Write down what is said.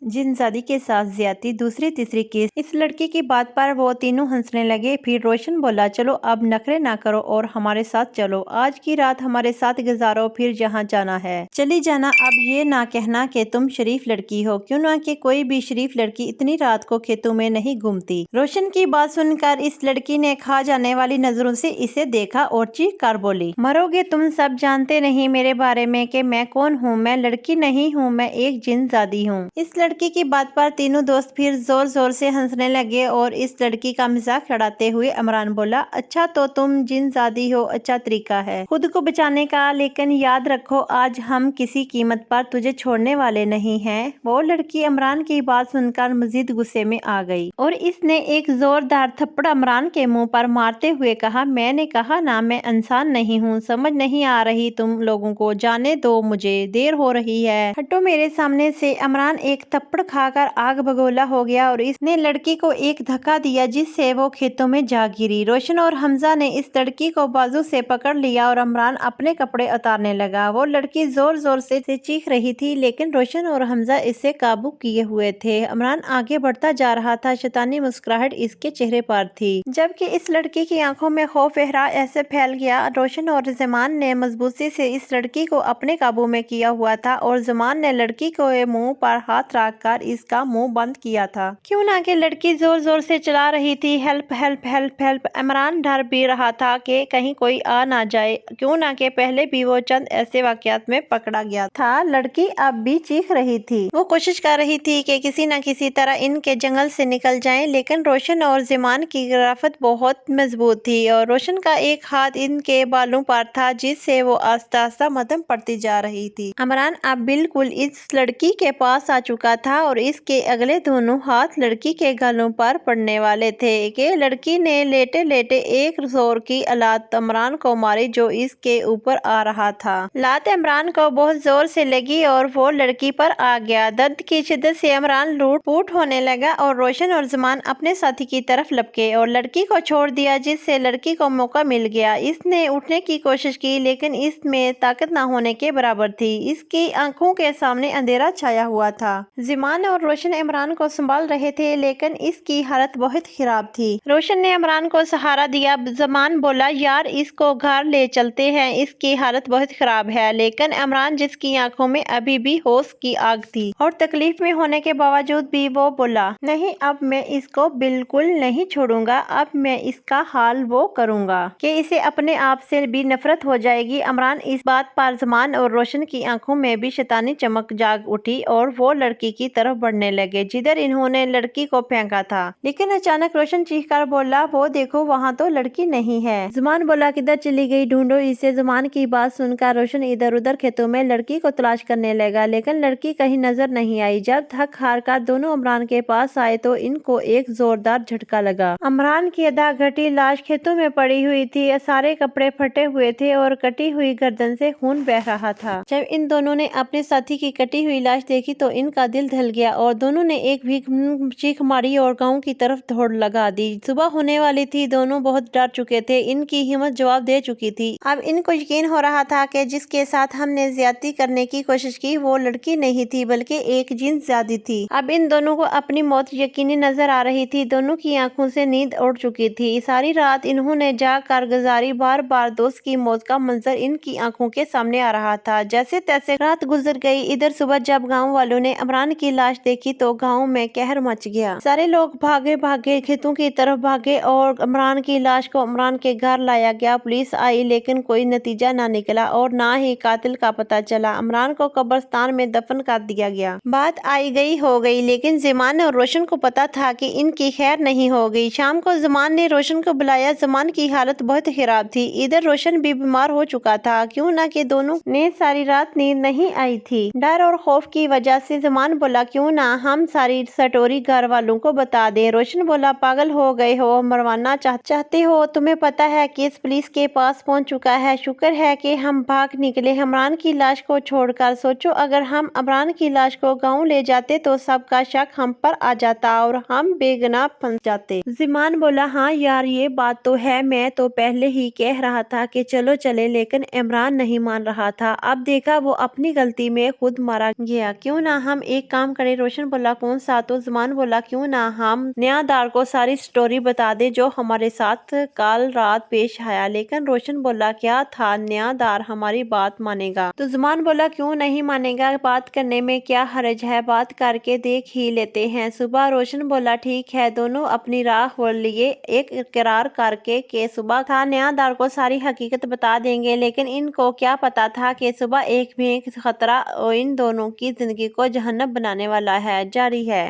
जिनजादी के साथ ज्यादती, दूसरी तीसरी केस। इस लड़की की बात पर वो तीनों हंसने लगे। फिर रोशन बोला, चलो अब नखरे ना करो और हमारे साथ चलो, आज की रात हमारे साथ गुजारो, फिर जहाँ जाना है चली जाना। अब ये ना कहना कि तुम शरीफ लड़की हो, क्यों ना कि कोई भी शरीफ लड़की इतनी रात को खेतों में नहीं घूमती। रोशन की बात सुनकर इस लड़की ने खा जाने वाली नजरों से इसे देखा और चीख कर बोली, मरोगे तुम सब जानते नहीं मेरे बारे में कि मैं कौन हूँ। मैं लड़की नहीं हूँ, मैं एक जिनजादी हूँ। इस लड़की की बात पर तीनों दोस्त फिर जोर जोर से हंसने लगे और इस लड़की का मजाक उड़ाते हुए इमरान बोला, अच्छा तो तुम जिनजादी हो, अच्छा तरीका है खुद को बचाने का, लेकिन याद रखो आज हम किसी कीमत पर तुझे छोड़ने वाले नहीं हैं। वो लड़की इमरान की बात सुनकर मजीद गुस्से में आ गई और इसने एक जोरदार थप्पड़ इमरान के मुंह पर मारते हुए कहा, मैंने कहा ना मैं इंसान नहीं हूँ, समझ नहीं आ रही तुम लोगों को, जाने दो मुझे, देर हो रही है, हटो मेरे सामने से। इमरान एक थप्पड़ खाकर आग बगोला हो गया और इसने लड़की को एक धक्का दिया जिससे वो खेतों में जा गिरी। रोशन और हमजा ने इस लड़की को बाजू से पकड़ लिया और इमरान अपने कपड़े उतारने लगा। वो लड़की जोर जोर से चीख रही थी लेकिन रोशन और हमजा इसे काबू किए हुए थे। इमरान आगे बढ़ता जा रहा था, शैतानी मुस्कुराहट इसके चेहरे पर थी, जबकि इस लड़की की आंखों में खौफ गहरा ऐसे फैल गया। रोशन और जमान ने मजबूती से इस लड़की को अपने काबू में किया हुआ था और जमान ने लड़की को मुंह पर हाथ रखकर इसका मुंह बंद किया था, क्यों ना कि लड़की जोर जोर से चिल्ला रही थी, help help help help. Imran डर भी रहा था कि कहीं कोई आ ना जाए, क्यों ना कि पहले भी वो चंद ऐसे वाकयात में पकड़ा गया था। लड़की अब भी चीख रही थी, वो कोशिश कर रही थी कि किसी न किसी तरह इनके जंगल से निकल जाएं, लेकिन रोशन और जमान की गिरफ्त बहुत मजबूत थी और रोशन का एक हाथ इनके बालों पर था जिससे वो आस्ता आस्ता मदम पड़ती जा रही थी। इमरान अब बिल्कुल इस लड़की के पास आ चुका था और इसके अगले दोनों हाथ लड़की के गालों पर पड़ने वाले थे कि लड़की ने लेटे लेटे एक जोर की लात इमरान को मारी जो इसके ऊपर आ रहा था। लात इमरान को बहुत जोर से लगी और वो लड़की पर आ गया। दर्द की शिद्दत से इमरान लूट पुट होने लगा और रोशन और जमान अपने साथी की तरफ लपके और लड़की को छोड़ दिया जिससे लड़की को मौका मिल गया। इसने उठने की कोशिश की लेकिन इसमें ताकत न होने के बराबर थी। इसकी आंखों के सामने अंधेरा छाया हुआ था। जमान और रोशन इमरान को संभाल रहे थे लेकिन इसकी हालत बहुत खराब थी। रोशन ने इमरान को सहारा दिया। जमान बोला, यार इसको घर ले चलते हैं, इसकी हालत बहुत खराब है। लेकिन इमरान जिसकी आंखों में अभी भी होश की आग थी और तकलीफ में होने के बावजूद भी वो बोला, नहीं अब मैं इसको बिल्कुल नहीं छोड़ूंगा, अब मैं इसका हाल वो करूंगा कि इसे अपने आप से भी नफरत हो जाएगी। इमरान इस बात पर जमान और रोशन की आंखों में भी शैतानी चमक जाग उठी और वो लड़की की तरफ बढ़ने लगे जिधर इन्होंने लड़की को फेंका था। लेकिन अचानक रोशन चीखकर बोला, वो देखो वहाँ तो लड़की नहीं है। जमान बोला, किधर चली गई, ढूंढो इसे। जमान की बात सुनकर रोशन इधर उधर खेतों में लड़की को तलाश करने लगा लेकिन लड़की कहीं नजर नहीं आई। जब थक हार कर दोनों इमरान के पास आए तो इनको एक जोरदार झटका लगा। इमरान की आधा घटी लाश खेतों में पड़ी हुई थी, सारे कपड़े फटे हुए थे और कटी हुई गर्दन से खून बह रहा था। जब इन दोनों ने अपने साथी की कटी हुई लाश देखी तो इनका दिल दहल गया और दोनों ने एक भी चीख मारी और गांव की तरफ दौड़ लगा दी। सुबह होने वाली थी, दोनों बहुत डर चुके थे, इनकी हिम्मत जवाब दे चुकी थी। अब इनको यकीन हो रहा था कि जिसके साथ हमने ज्यादती करने की कोशिश की वो लड़की नहीं थी बल्कि एक जिनजादी थी। अब इन दोनों को अपनी मौत यकीनी नजर आ रही थी। दोनों की आंखों से नींद उड़ चुकी थी। सारी रात इन्होंने जाग कर गुजारी, बार बार दोस्त की मौत का मंजर इनकी आंखों के सामने आ रहा था। जैसे तैसे रात गुजर गई। इधर सुबह जब गांव वालों ने इमरान की लाश देखी तो गांव में कहर मच गया। सारे लोग भागे भागे खेतों की तरफ भागे और इमरान की लाश को इमरान के घर लाया गया। पुलिस आई लेकिन कोई नतीजा ना निकला और ना ही कातिल का पता चला। इमरान को कब्रिस्तान में दफन कर दिया गया। बात आई गई हो गई लेकिन जमान और रोशन को पता था कि इनकी खैर नहीं हो गई। शाम को जमान ने रोशन को बुलाया। जमान की हालत बहुत खराब थी। इधर रोशन भी बीमार हो चुका था, क्यों ना कि दोनों ने सारी रात नींद नहीं आई थी। डर और खौफ की वजह से जमान बोला, क्यों ना हम सारी स्टोरी घर वालों को बता दें। रोशन बोला, पागल हो गए हो, मरवाना चाहते हो, तुम्हें पता है केस पुलिस के पास पहुंच चुका है। शुक्र है कि हम भाग निकले इमरान की लाश को छोड़कर। सोचो अगर हम इमरान की लाश को गाँव ले जाते तो सबका शक हम पर आ जाता और हम बेगुनाह फंस जाते। जमान बोला, हाँ यार ये बात तो है, मैं तो पहले ही कह रहा था कि चलो चले, लेकिन इमरान नहीं मान रहा था। अब देखा वो अपनी गलती में खुद मारा गया, क्यों ना हम एक काम करे। रोशन बोला कौन सा? तो जुमान बोला क्यों ना हम न्यादार को सारी स्टोरी बता दे जो हमारे साथ कल रात पेश आया। लेकिन रोशन बोला क्या था, न्यादार हमारी बात मानेगा? तो जुमान बोला क्यों नहीं मानेगा, बात करने में क्या हर्ज है, बात करके देख ही लेते हैं। सुबह रोशन बोला ठीक है। दोनों अपनी राह खोल लिए, एक इकरार करके कि सुबह था न्यादार को सारी हकीकत बता देंगे। लेकिन इनको क्या पता था कि सुबह एक भी खतरा इन दोनों की जिंदगी को जहन्नम बनाने वाला है। जारी है।